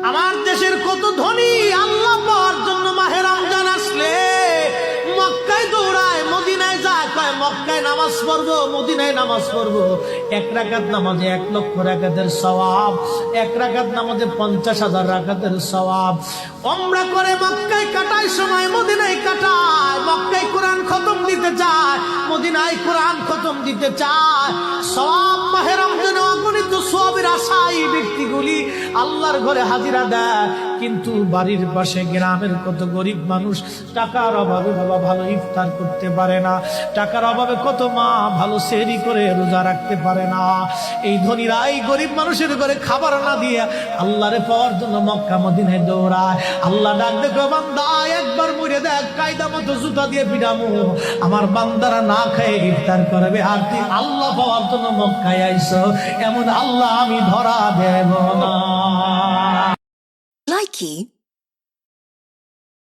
আমার দেশের কত ধনী আল্লাহ পাওয়ার জন্য মাহে রমজান আসলে মক্কায় দৌড়ায়, মদিনায় যায়, কয় মক্কায় নামাজ পড়বো, মদিনায় নামাজ পড়বো। এক রাকাত নামাজে 1,00,000 রাকাতের সওয়াব, এক রাকাত নামাজে 50,000 রাকাতের সওয়াব। উমরা করে মক্কায় কাটায় সময়, মদিনায় কাটায়। মক্কায় কোরআন খতম দিতে চায়, মদিনায় কোরআন খতম দিতে চায়। সওয়াব মাহে রমজানে অগণিত সওয়াবের আশায় ব্যক্তিগুলি আল্লাহর ঘরে হাজিরা দেয়। কিন্তু বাড়ির পাশে গ্রামের কত গরিব মানুষ টাকার অভাবে বাবা ভালো ইফতার করতে পারে না, টাকার অভাবে কত মা ভালো সেহরি করে রোজা রাখতে পারে না। এই ধনীরা এই গরিব মানুষের ঘরে খাবার না দিয়ে আল্লাহরে পাওয়ার জন্য মক্কা মদিনায় দৌড়ায়। আল্লাহ ডাক দেখো, বান্দা একবার মরে দেখ, কায়দা মতো জুতা দিয়ে পিটামো, আমার বান্দারা না খেয়ে ইফতার করবে, আর তুই আল্লাহ পাওয়ার জন্য মক্কায় আইছো, এমন আল্লাহ আমি ধরা দেব না। Likey